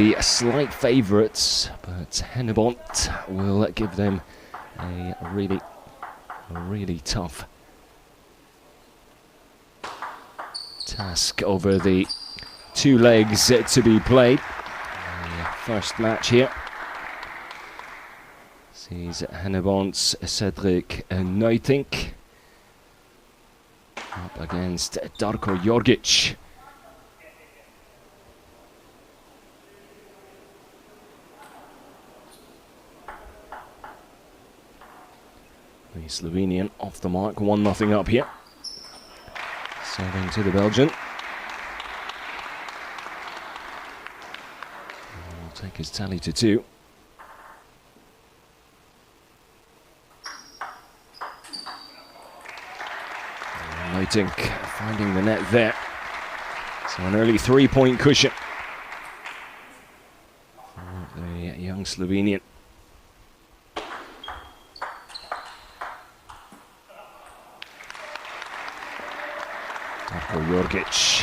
The slight favourites, but HENNEBONT will give them a really tough task over the 2 legs to be played. The first match here sees HENNEBONT's Cedric Nuytinck up against Darko Jorgic. The Slovenian off the mark, 1-0 up here. Serving to the Belgian. He'll take his tally to 2. Nuytinck finding the net there. So an early 3-point cushion for the young Slovenian. Darko Jorgic,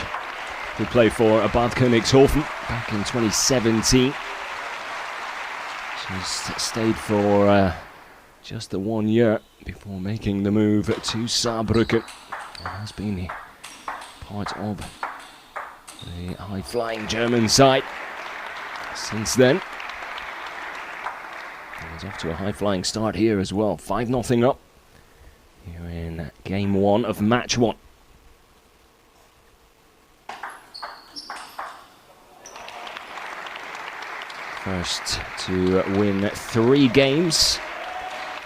who played for Bad Königshofen back in 2017. She's stayed for just the 1 year before making the move to Saarbrücken. And has been part of the high-flying German side since then. He's off to a high-flying start here as well. 5-0 up here in game 1 of match 1. First to win 3 games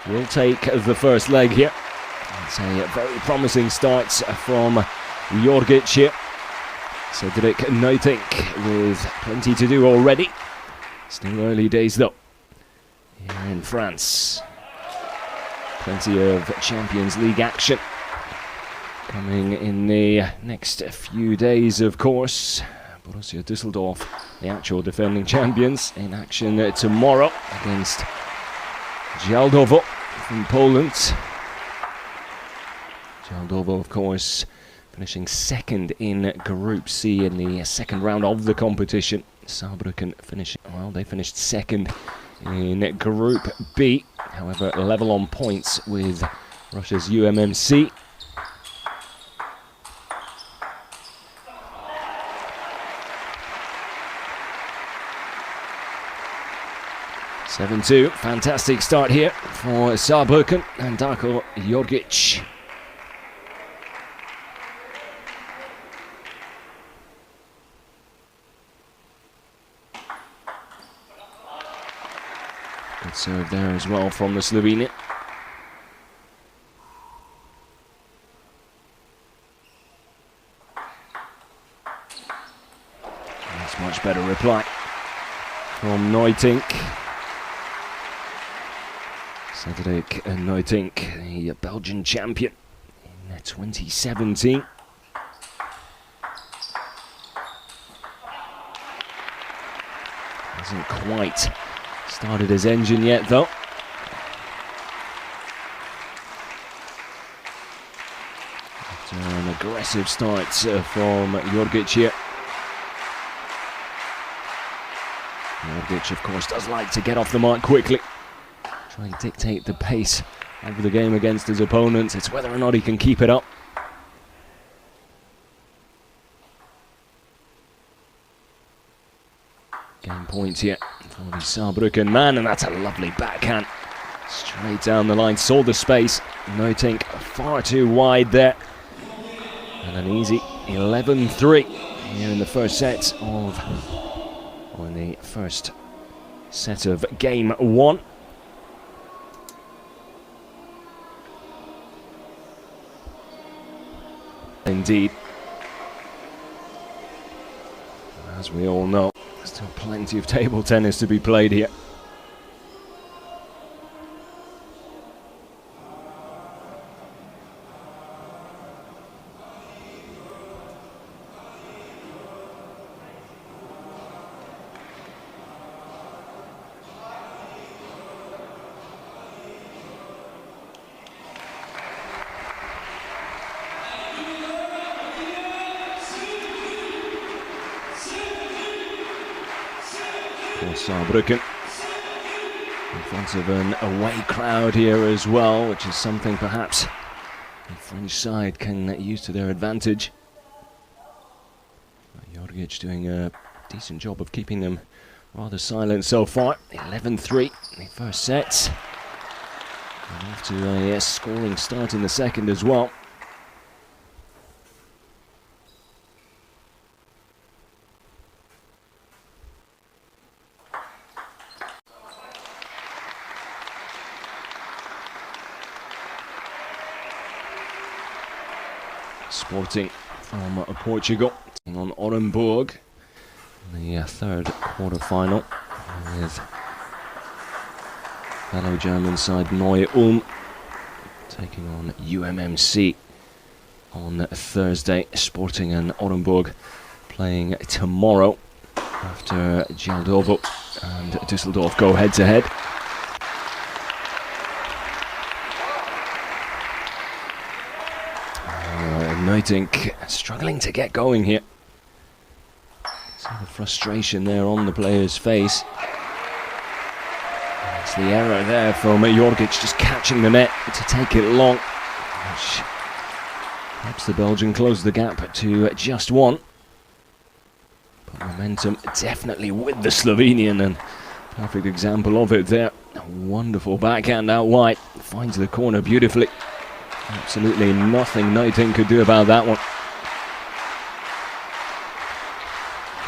will take the first leg here. It's a very promising start from Jorgic here. Cedric Nuytinck with plenty to do already. Still early days though here in France. Plenty of Champions League action coming in the next few days, of course. Borussia Düsseldorf, the actual defending champions, in action tomorrow against Jaldowo from Poland. Jaldowo, of course, finishing second in Group C in the second round of the competition. Saarbrücken they finished second in Group B, however level on points with Russia's UMMC. (7-2), fantastic start here for Saarbrücken and Darko Jorgic. Good serve there as well from the Slovenian. That's much better reply from Nuytinck. Cedric Nuytinck, the Belgian champion in 2017. Hasn't quite started his engine yet though. After an aggressive start from Jorgic here. Jorgic, of course, does like to get off the mark quickly. Try and dictate the pace of the game against his opponents. It's whether or not he can keep it up. Game points here for the Saarbrücken man, and that's a lovely backhand. Straight down the line, saw the space. Nuytinck far too wide there. And an easy 11-3 here in the first set in the first set of game 1. Indeed. As we all know, there's still plenty of table tennis to be played here. for Saarbrücken. In front of an away crowd here as well, which is something perhaps the French side can use to their advantage. Jorgic doing a decent job of keeping them rather silent so far. 11-3 in the first set. And off to a scoring start in the second as well. Sporting from Portugal on Orenburg in the third quarter-final with fellow German side Neu-Ulm taking on UMMC on Thursday. Sporting and Orenburg playing tomorrow after Geldovo and Düsseldorf go head-to-head. Nuytinck struggling to get going here. See the frustration there on the player's face. It's the error there from Jorgic, just catching the net to take it long, which helps the Belgian close the gap to just one. But momentum definitely with the Slovenian, and perfect example of it there. A wonderful backhand out wide, finds the corner beautifully. Absolutely nothing Nuytinck could do about that one.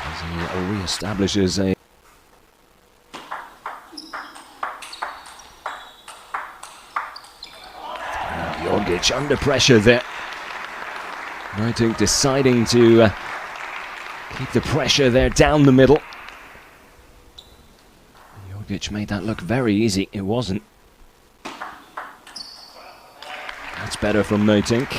As he re-establishes a Jorgic under pressure there. Nuytinck deciding to keep the pressure there down the middle. Jorgic made that look very easy. It wasn't. That's better from Nuytinck.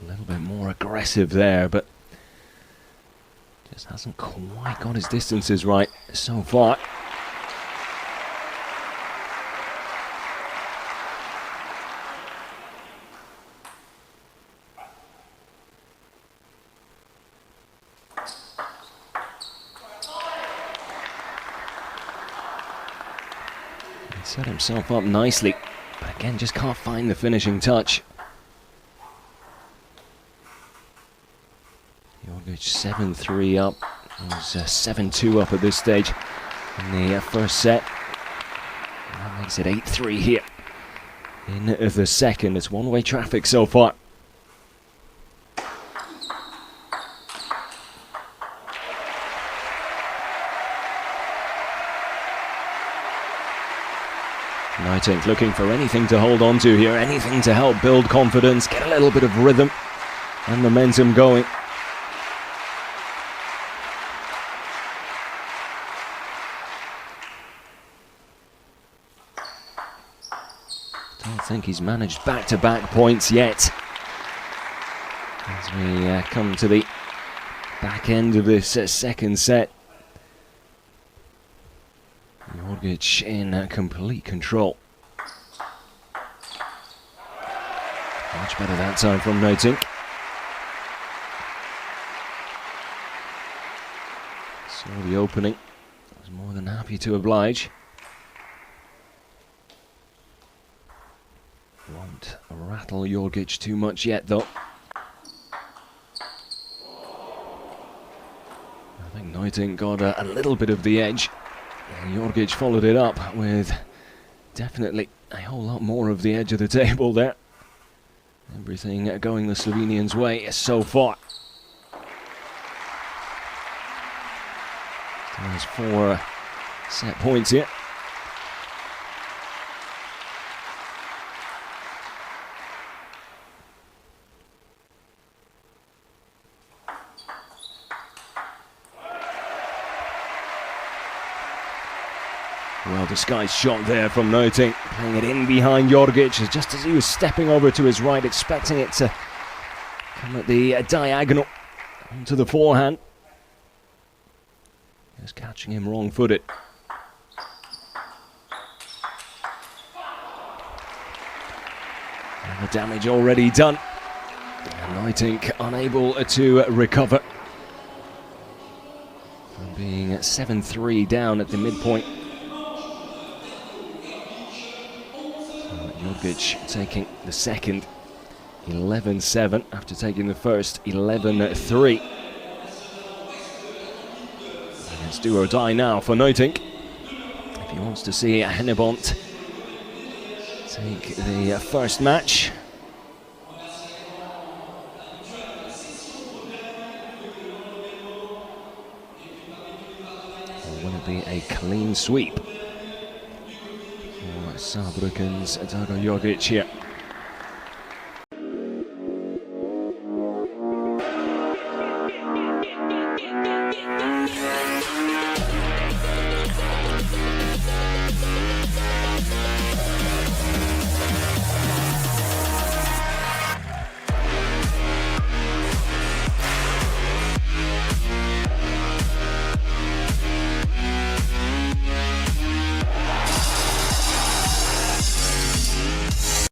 A little bit more aggressive there, but just hasn't quite got his distances right so far. Set himself up nicely, but again just can't find the finishing touch. Jorgic 7-3 up, it was 7-2 up at this stage in the first set. And that makes it 8-3 here in the second. It's one-way traffic so far. Nuytinck looking for anything to hold on to here, anything to help build confidence, get a little bit of rhythm and momentum going. Don't think he's managed back-to-back points yet. As we come to the back end of this second set. Jorgic in complete control. Much better that time from Nuytinck. Saw the opening, was more than happy to oblige. Won't rattle Jorgic too much yet though. I think Nuytinck got a little bit of the edge. And Jorgic followed it up with definitely a whole lot more of the edge of the table there. Everything going the Slovenians' way so far. There's 4 set points here. Well disguised shot there from Nuytinck, playing it in behind Jorgic just as he was stepping over to his right, expecting it to come at the diagonal onto the forehand. Just catching him wrong-footed. And the damage already done. And Nuytinck unable to recover from being 7-3 down at the midpoint. Jorgic taking the second, 11-7, after taking the first, 11-3. It's do or die now for Nuytinck, if he wants to see HENNEBONT take the first match. Or will it be a clean sweep for SAARBRÜCKEN's Darko Jorgic here?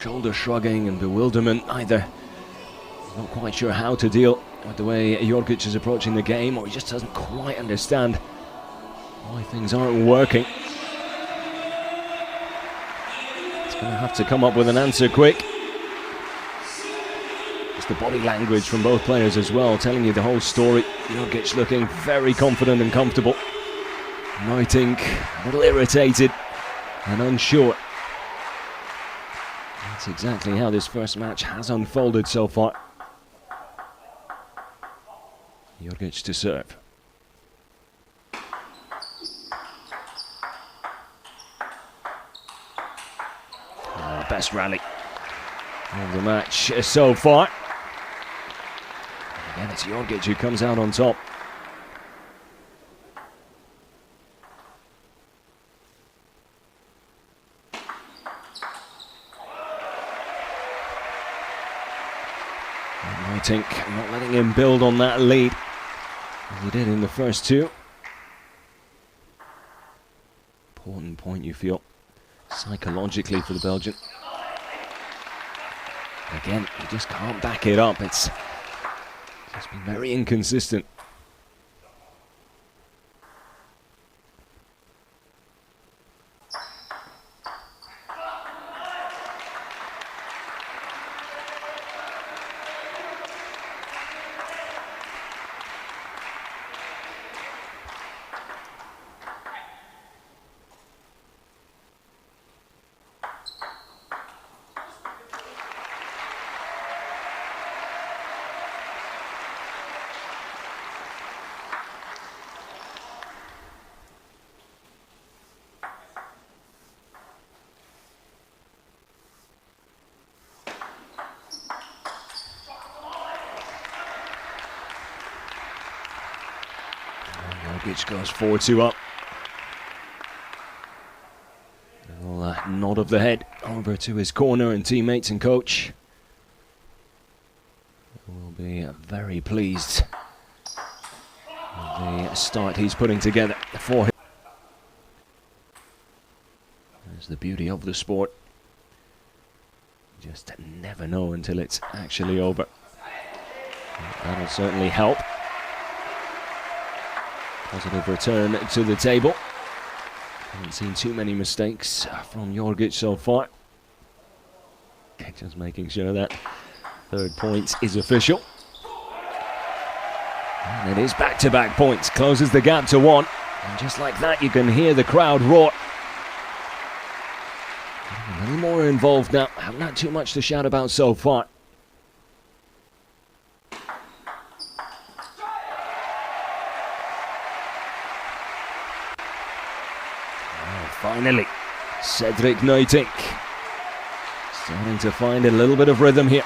Shoulder shrugging and bewilderment, either not quite sure how to deal with the way Jorgic is approaching the game, or he just doesn't quite understand why things aren't working. He's going to have to come up with an answer quick. It's the body language from both players as well, telling you the whole story. Jorgic looking very confident and comfortable. Nuytinck a little irritated and unsure. That's exactly how this first match has unfolded so far. Jorgic to serve. Best rally of the match so far. Again, it's Jorgic who comes out on top. Nuytinck not letting him build on that lead as he did in the first two. Important point, you feel, psychologically for the Belgian. Again, he just can't back it up. It's just been very inconsistent. Jorgic goes 4-2 up. A little nod of the head over to his corner and teammates and coach. Will be very pleased with the start he's putting together for him. That's the beauty of the sport. You just never know until it's actually over. That'll certainly help. Positive return to the table. Haven't seen too many mistakes from Jorgic so far. Okay, just making sure that third point is official. And it is back-to-back points. Closes the gap to 1. And just like that, you can hear the crowd roar. A little more involved now. Haven't had too much to shout about so far. Finally, Cedric Nuytinck starting to find a little bit of rhythm here.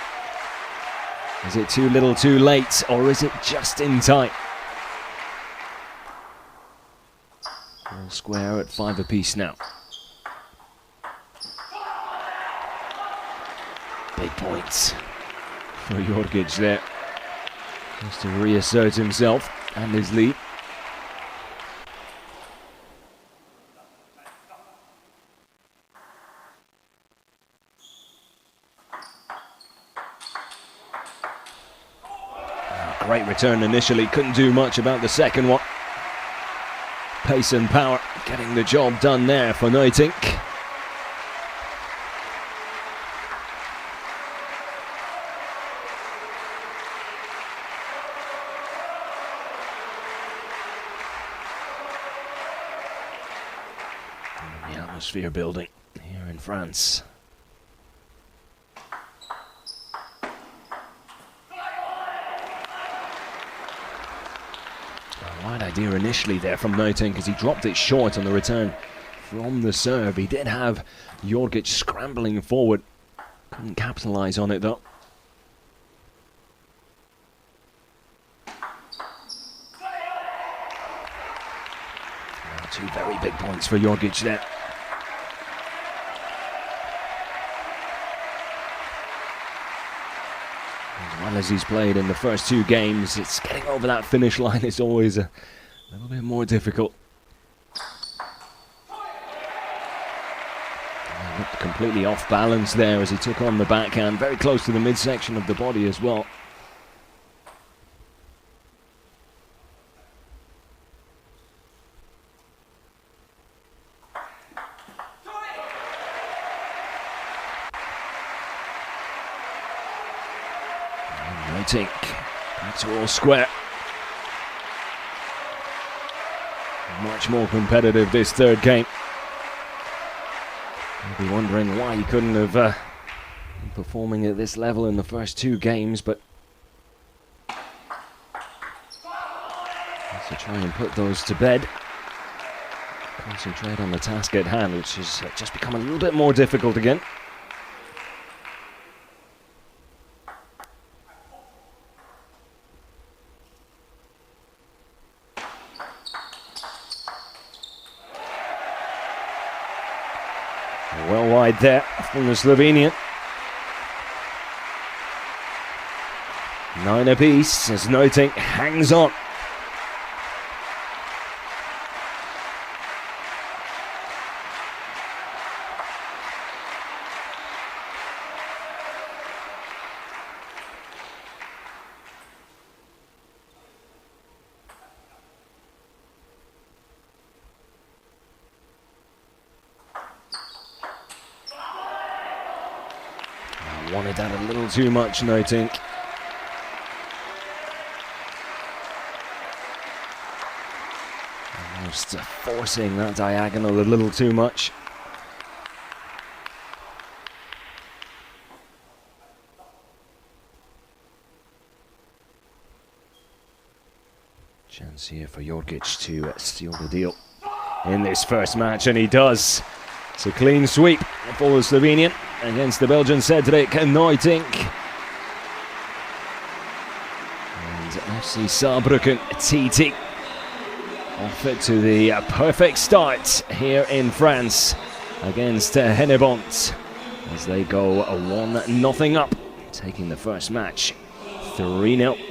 Is it too little too late, or is it just in time? All square at 5 apiece now. Big points for Jorgic there. Just to reassert himself and his lead. Great return initially, couldn't do much about the second one. Pace and power getting the job done there for Nuytinck. The atmosphere building here in France. Right idea initially there from Nuytinck as he dropped it short on the return from the serve. He did have Jorgic scrambling forward. Couldn't capitalize on it though. Two very big points for Jorgic there. As well as he's played in the first two games, it's getting over that finish line is always a little bit more difficult. He looked completely off balance there as he took on the backhand, very close to the midsection of the body as well. Nuytinck back to all square. Much more competitive this third game. You'll be wondering why he couldn't have been performing at this level in the first two games, but to try and put those to bed. Concentrate on the task at hand, which has just become a little bit more difficult again. Well wide there from the Slovenian. 9 apiece as Nuytinck hangs on. Wanted that a little too much, Nuytinck. Almost forcing that diagonal a little too much. Chance here for Jorgic to seal the deal in this first match, and he does. It's a clean sweep for the Slovenian against the Belgian Cedric Nuytinck. And FC SAARBRÜCKEN TT off it to the perfect start here in France against HENNEBONT as they go 1-0 up, taking the first match 3-0.